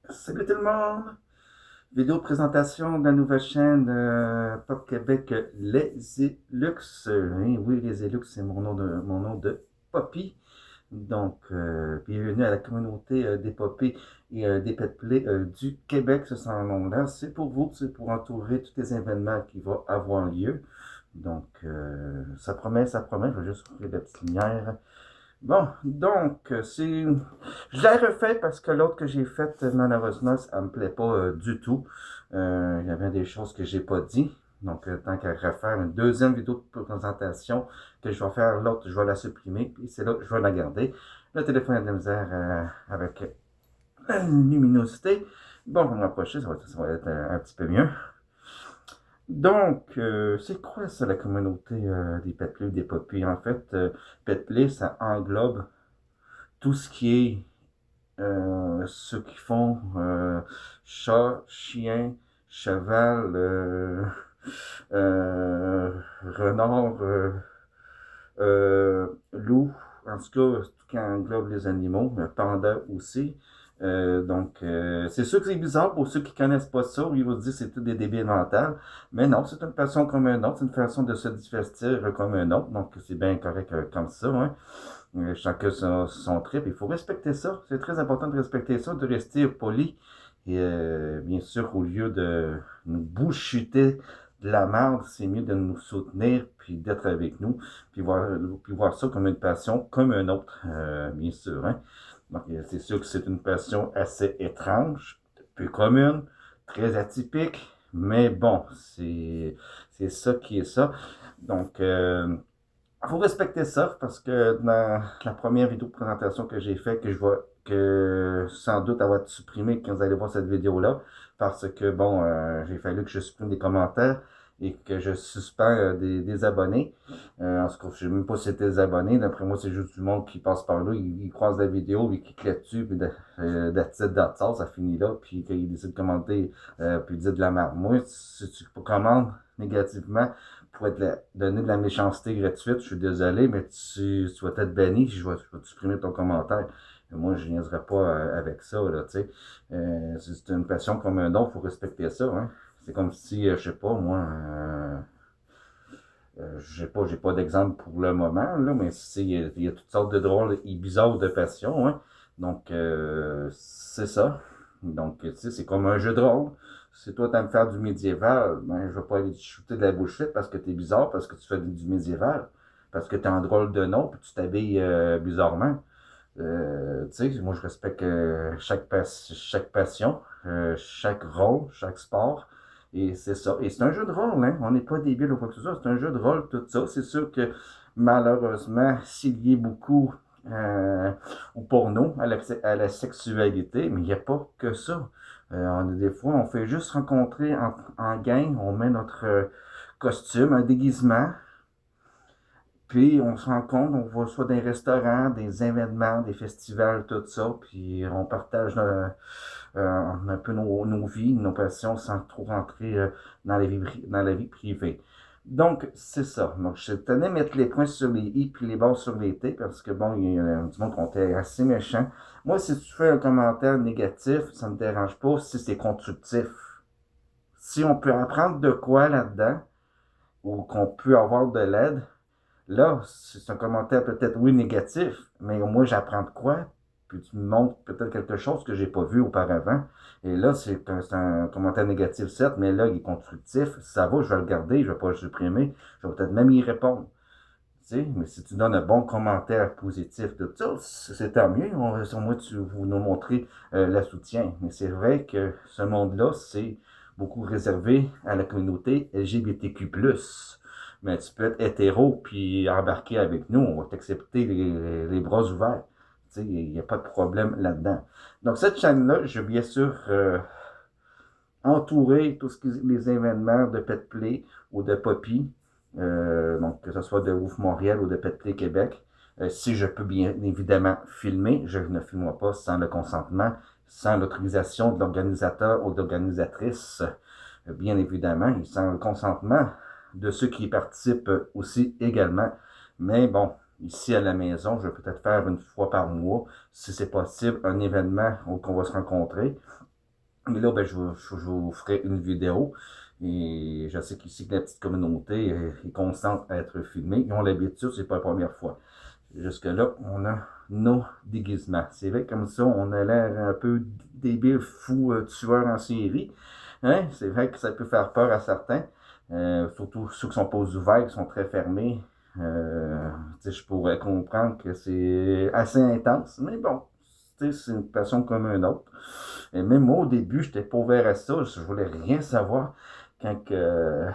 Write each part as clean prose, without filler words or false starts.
Salut tout le monde! Vidéo de présentation de la nouvelle chaîne Pop Québec Les Élux. Oui, Les Élux, c'est mon nom de Poppy. Donc, bienvenue à la communauté des Poppy et des Pet Play du Québec. Ce son nom-là, c'est pour vous, c'est pour entourer tous les événements qui vont avoir lieu. Donc, ça promet, ça promet. Je vais juste ouvrir la petite lumière. Bon, donc, je l'ai refait parce que l'autre que j'ai faite, malheureusement, ça me plaît pas du tout. Il y avait des choses que j'ai pas dit. Donc, tant qu'à refaire une deuxième vidéo de présentation que je vais faire, l'autre, je vais la supprimer, puis c'est là que je vais la garder. Le téléphone a de la misère avec la luminosité. Bon, on va m'approcher, ça va être un petit peu mieux. Donc, c'est quoi ça, la communauté des Pet Play, des Poppies? En fait, Pet Play, ça englobe tout ce qui est ceux qui font chat, chien, cheval, euh, renard, loup, en tout cas, tout qui englobe les animaux, panda aussi. C'est sûr que c'est bizarre pour ceux qui connaissent pas ça, ils vont se dire que c'est tout des débiles mentales, mais non, c'est une façon comme un autre, c'est une façon de se divertir comme un autre, donc c'est bien correct comme ça, hein. Chacun son trip. Il faut respecter ça. C'est très important de respecter ça, de rester poli. Et bien sûr, au lieu de nous bullshiter de la merde, c'est mieux de nous soutenir puis d'être avec nous, puis voir ça comme une passion, comme un autre, bien sûr. Hein? Donc, c'est sûr que c'est une passion assez étrange, peu commune, très atypique, mais bon, c'est ça qui est ça. Donc, il faut respecter ça parce que dans la première vidéo de présentation que j'ai faite, que sans doute elle va être supprimée quand vous allez voir cette vidéo-là, parce que bon, j'ai fallu que je supprime des commentaires et que je suspends des abonnés. En tout cas, je sais même pas si c'était des abonnés. D'après moi, c'est juste du monde qui passe par là, ils croisent la vidéo, ils cliquent là-dessus, puis ça finit là, puis qu'ils décident de commenter, puis dire de la merde. Moi, si tu commandes négativement, pour donner de la méchanceté gratuite, je suis désolé, mais tu vas être banni, je vais te supprimer ton commentaire. Moi, je niaiserai pas avec ça, là, tu sais. C'est une passion comme un autre, faut respecter ça, hein. C'est comme si, je sais pas, moi, j'ai pas d'exemple pour le moment, là, mais il y a toutes sortes de drôles et bizarres de passions, hein. Donc, c'est ça. Donc, tu sais, c'est comme un jeu de rôle. Si toi, t'aimes faire du médiéval, ben, je vais pas aller te shooter de la bullshit parce que t'es bizarre, parce que tu fais du médiéval, parce que t'es en drôle de nom, puis tu t'habilles bizarrement. Tu sais, moi, je respecte chaque passion, chaque rôle, chaque sport. Et c'est ça. Et c'est un jeu de rôle, hein. On n'est pas débile ou quoi que ce soit. C'est un jeu de rôle, tout ça. C'est sûr que, malheureusement, s'il y est beaucoup au porno, à la sexualité, mais il n'y a pas que ça. Des fois, on fait juste rencontrer en gang, on met notre costume, un déguisement, puis on se rend compte, on va soit des restaurants, des événements, des festivals, tout ça, puis on partage un peu nos vies, nos passions sans trop rentrer dans la vie privée. Donc, c'est ça. Donc, je tenais à mettre les points sur les i puis les barres sur les t parce que bon, il y a du monde qui était assez méchant. Moi, si tu fais un commentaire négatif, ça me dérange pas si c'est constructif. Si on peut apprendre de quoi là-dedans, ou qu'on peut avoir de l'aide, là, c'est un commentaire peut-être, oui, négatif, mais au moins j'apprends de quoi, puis tu me montres peut-être quelque chose que j'ai pas vu auparavant. Et là, c'est un commentaire négatif, certes, mais là, il est constructif. Ça va, je vais le garder, je vais pas le supprimer. Je vais peut-être même y répondre. Tu sais, mais si tu donnes un bon commentaire positif de ça, c'est tant mieux. Au moins, vous nous montrez le soutien. Mais c'est vrai que ce monde-là, c'est beaucoup réservé à la communauté LGBTQ+. Mais tu peux être hétéro puis embarquer avec nous. On va t'accepter les bras ouverts. Tu sais, il n'y a pas de problème là-dedans. Donc, cette chaîne-là, je vais bien sûr entourer tous les événements de Pet Play ou de Poppy, donc que ce soit de Ouf Montréal ou de Pet Play Québec. Si je peux bien évidemment filmer, je ne filmerai pas sans le consentement, sans l'autorisation de l'organisateur ou de l'organisatrice, bien évidemment, et sans le consentement de ceux qui y participent aussi également. Mais bon, ici à la maison, je vais peut-être faire une fois par mois, si c'est possible, un événement où on va se rencontrer. Mais là, ben, je vous ferai une vidéo. Et je sais qu'ici, que la petite communauté est constante à être filmée. Ils ont l'habitude, c'est pas la première fois. Jusque-là, on a nos déguisements. C'est vrai, comme ça, on a l'air un peu débile, fou, tueur en série. Hein? C'est vrai que ça peut faire peur à certains. Surtout ceux qui sont pas ouverts, qui sont très fermés. Je pourrais comprendre que c'est assez intense. Mais bon, c'est une passion comme une autre. Et même moi, au début, j'étais pas ouvert à ça. Je voulais rien savoir. Quand que,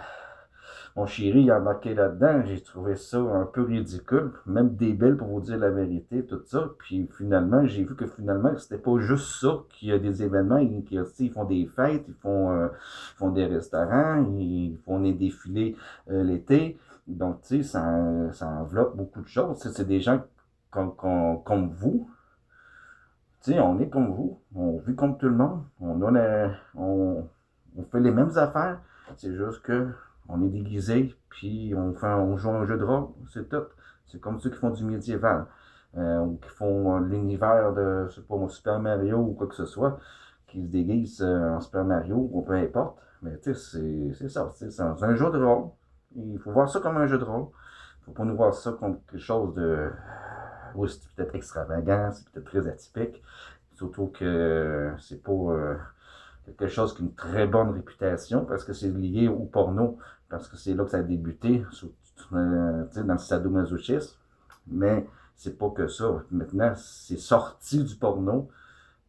mon chéri a embarqué là-dedans, j'ai trouvé ça un peu ridicule, même débile pour vous dire la vérité, tout ça. Puis finalement, j'ai vu que finalement, c'était pas juste ça, qu'il y a des événements, ils font des fêtes, ils font des restaurants, ils font des défilés l'été. Donc, tu sais, ça enveloppe beaucoup de choses. C'est des gens comme vous. Tu sais, on est comme vous, on vit comme tout le monde, on fait les mêmes affaires, c'est juste que on est déguisé, puis on joue un jeu de rôle, c'est tout. C'est comme ceux qui font du médiéval, ou qui font l'univers de, je sais pas, Super Mario ou quoi que ce soit, qui se déguisent en Super Mario ou peu importe. Mais tu sais, c'est ça, c'est un jeu de rôle. Il faut voir ça comme un jeu de rôle. Il faut pas nous voir ça comme quelque chose de oui, c'est peut-être extravagant, c'est peut-être très atypique. Surtout que c'est pas quelque chose qui a une très bonne réputation parce que c'est lié au porno, parce que c'est là que ça a débuté, dans le sadomasochisme. Mais c'est pas que ça. Maintenant, c'est sorti du porno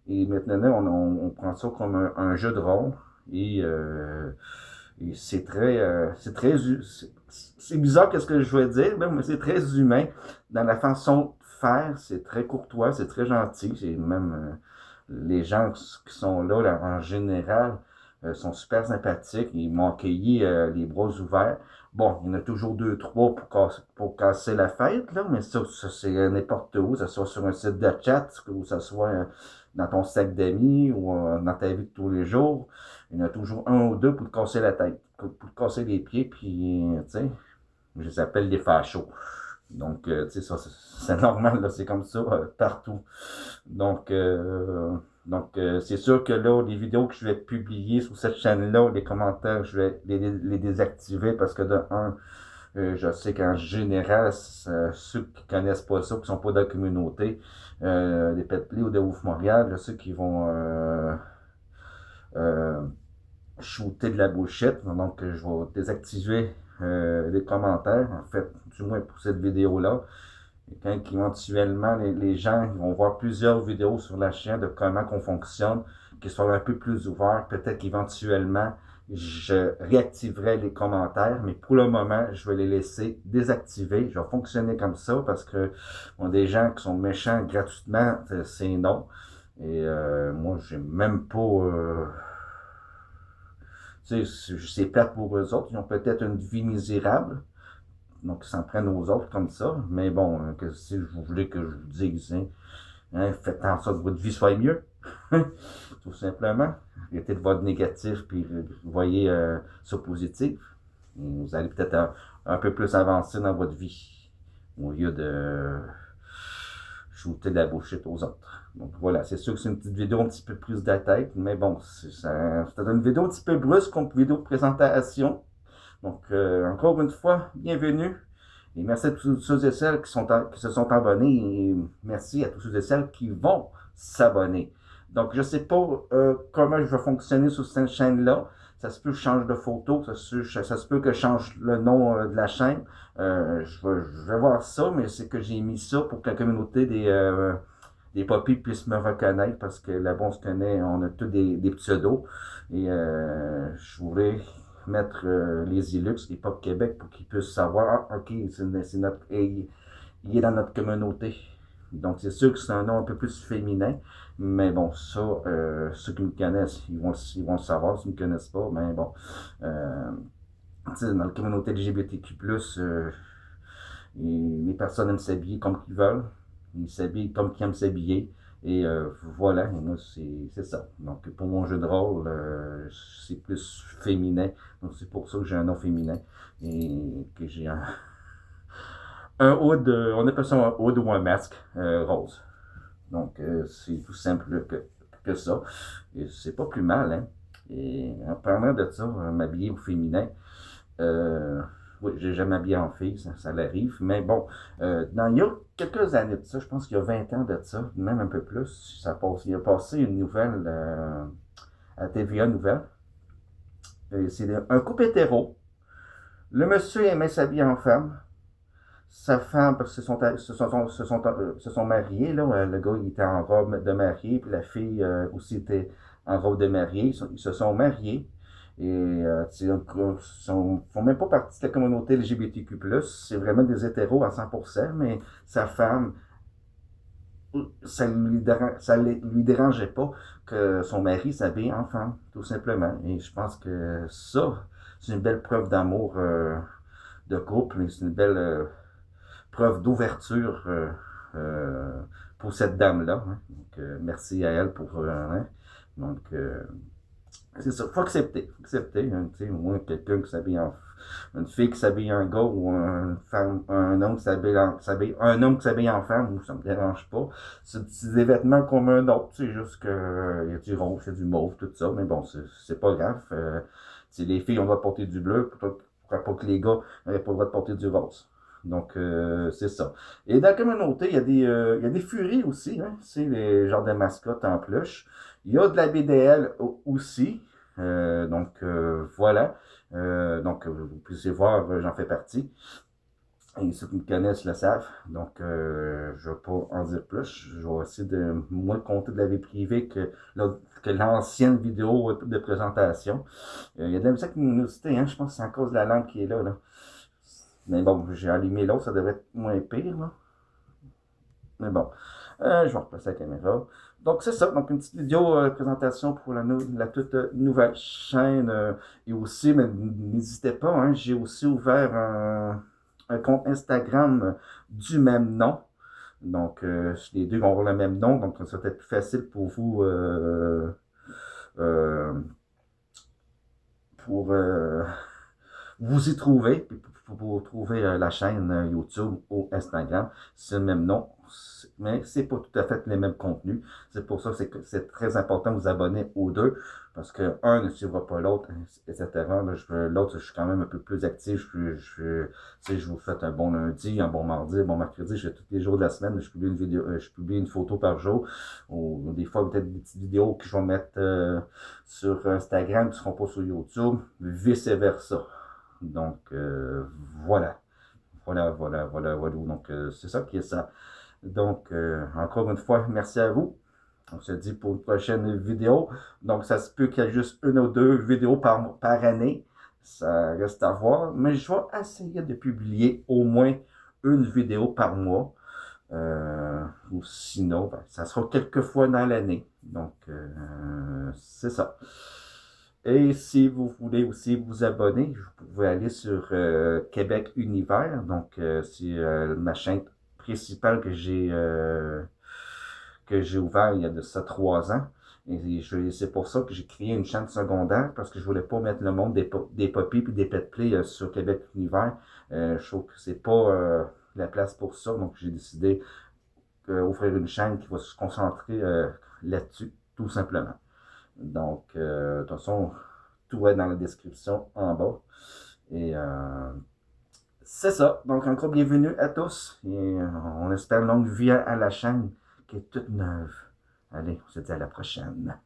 et maintenant, on prend ça comme un jeu de rôle et c'est bizarre qu'est-ce que je veux dire, mais c'est très humain. Dans la façon de faire, c'est très courtois, c'est très gentil. C'est même les gens qui sont là en général, sont super sympathiques. Ils m'ont accueilli les bras ouverts. Bon, il y en a toujours deux, trois pour casser la fête, là, mais ça c'est n'importe où, que ce soit sur un site de chat, ou que ce soit dans ton sac d'amis ou dans ta vie de tous les jours. Il y en a toujours un ou deux pour te casser la tête, pour te casser les pieds, puis, tu sais, je les appelle les fachos. Donc, tu sais, ça, c'est normal, là, c'est comme ça partout. Donc, c'est sûr que là, les vidéos que je vais publier sur cette chaîne-là, les commentaires, je vais les désactiver parce que de un, je sais qu'en général, ceux qui connaissent pas ça, qui sont pas dans la communauté, des Pet Play ou de Ouf Montréal, je sais qu'ils vont euh, shooter de la bullshit. Donc, je vais désactiver les commentaires, en fait, du moins pour cette vidéo-là. Et quand éventuellement les gens vont voir plusieurs vidéos sur la chaîne de comment qu'on fonctionne, qui sont un peu plus ouverts, peut-être qu'éventuellement, je réactiverai les commentaires, mais pour le moment, je vais les laisser désactivés. Je vais fonctionner comme ça parce que bon, des gens qui sont méchants gratuitement, c'est non. Et moi, j'ai même pas tu sais, c'est plate pour eux autres. Ils ont peut-être une vie misérable. Donc, ils s'en prennent aux autres comme ça. Mais bon, que si vous voulez que je vous dise, faites en sorte que votre vie soit mieux. Tout simplement. Arrêtez de voir de négatif, puis voyez ça positif. Et vous allez peut-être un peu plus avancer dans votre vie. Au lieu de shooter de la bullshit aux autres. Donc voilà, c'est sûr que c'est une petite vidéo un petit peu plus de la tête, mais bon, c'est une vidéo un petit peu brusque comme vidéo de présentation. Donc encore une fois, bienvenue. Et merci à tous ceux et celles qui se sont abonnés et merci à tous ceux et celles qui vont s'abonner. Donc, je ne sais pas comment je vais fonctionner sur cette chaîne-là. Ça se peut que je change de photo, ça se peut que je change le nom de la chaîne. Je vais voir ça, mais c'est que j'ai mis ça pour que la communauté des poppies puisse me reconnaître parce que là-bas, on se connaît, on a tous des pseudos. Et je voulais mettre les Ilux et Pop Québec pour qu'ils puissent savoir, ah, ok, il est dans notre communauté. Donc, c'est sûr que c'est un nom un peu plus féminin, mais bon, ça, ceux qui me connaissent, ils vont le savoir, ceux qui ne me connaissent pas, mais bon, dans la communauté LGBTQ+, les personnes aiment s'habiller comme qu'ils veulent, ils s'habillent comme qu'ils aiment s'habiller, et voilà, et moi, c'est ça. Donc, pour mon jeu de rôle, c'est plus féminin, donc c'est pour ça que j'ai un nom féminin, et que j'ai un hood, on appelle ça un hood ou un masque rose. Donc, c'est tout simple que ça. Et c'est pas plus mal, hein. Et en parlant de ça, m'habiller au féminin, euh, oui, j'ai jamais habillé en fille, ça l'arrive, mais bon, il y a quelques années de ça, je pense qu'il y a 20 ans de ça, même un peu plus, il a passé une nouvelle à TVA Nouvelle. C'est un couple hétéro. Le monsieur aimait s'habiller en femme. Sa femme, parce que se sont mariés, là, le gars il était en robe de mariée, puis la fille aussi était en robe de mariée. Ils se sont mariés. Et ils ne font même pas partie de la communauté LGBTQ+. C'est vraiment des hétéros à 100%, mais sa femme, ça lui dérangeait pas que son mari s'habille en femme, tout simplement. Et je pense que ça, c'est une belle preuve d'amour de couple, et c'est une belle preuve d'ouverture pour cette dame-là. Hein. Donc, merci à elle pour. Hein. Donc, c'est ça. Faut accepter. Faut accepter. Hein, au moins, quelqu'un qui s'habille en. Une fille qui s'habille en gars ou une femme, un homme qui un homme qui s'habille en femme, ça me dérange pas. C'est des vêtements comme un autre. C'est juste que il y a du rose, il y a du mauve, tout ça. Mais bon, c'est pas grave. Les filles ont le droit de porter du bleu. Pourquoi pas que les gars n'auraient pas le droit de porter du rose? Donc, c'est ça. Et dans la communauté, il y a des furies aussi, hein, c'est les genres de mascottes en peluche. Il y a de la BDL aussi. Voilà. Vous pouvez voir, j'en fais partie. Et ceux qui me connaissent le savent. Donc, je ne vais pas en dire plus. Je vais essayer de moins compter de la vie privée que l'ancienne vidéo de présentation. Il y a de la musique luminosité, hein. Je pense que c'est à cause de la langue qui est là, là. Mais bon, j'ai allumé l'autre, ça devrait être moins pire, là. Mais bon, je vais replacer la caméra. Donc, c'est ça. Donc, une petite vidéo présentation pour la toute nouvelle chaîne. Et aussi, mais n'hésitez pas, hein, j'ai aussi ouvert un compte Instagram du même nom. Donc, les deux vont avoir le même nom. Donc, ça va être plus facile pour vous euh, pour vous y trouver, puis pour trouver la chaîne YouTube ou Instagram. C'est le même nom, mais c'est pas tout à fait les mêmes contenus. C'est pour ça que c'est très important de vous abonner aux deux, parce que un ne suivra pas l'autre, etc. L'autre, je suis quand même un peu plus actif. Je vous fais un bon lundi, un bon mardi, un bon mercredi. Je fais tous les jours de la semaine. Je publie une vidéo, je publie une photo par jour. Ou des fois, peut-être des petites vidéos que je vais mettre sur Instagram qui ne seront pas sur YouTube, vice-versa. Donc, voilà. Voilà. Donc, c'est ça qui est ça. Donc, encore une fois, merci à vous. On se dit pour une prochaine vidéo. Donc, ça se peut qu'il y ait juste une ou deux vidéos par année. Ça reste à voir. Mais je vais essayer de publier au moins une vidéo par mois. Ou sinon, ça sera quelques fois dans l'année. Donc, c'est ça. Et si vous voulez aussi vous abonner, vous pouvez aller sur Québec Univers. Donc, c'est ma chaîne principale que j'ai ouvert il y a de ça 3 ans. Et c'est pour ça que j'ai créé une chaîne secondaire, parce que je voulais pas mettre le monde des poppies et des pet play sur Québec Univers. Je trouve que c'est pas la place pour ça. Donc, j'ai décidé d'ouvrir une chaîne qui va se concentrer là-dessus, tout simplement. Donc, de toute façon, tout est dans la description en bas. Et c'est ça. Donc, encore bienvenue à tous. Et on espère longue vie à la chaîne qui est toute neuve. Allez, on se dit à la prochaine.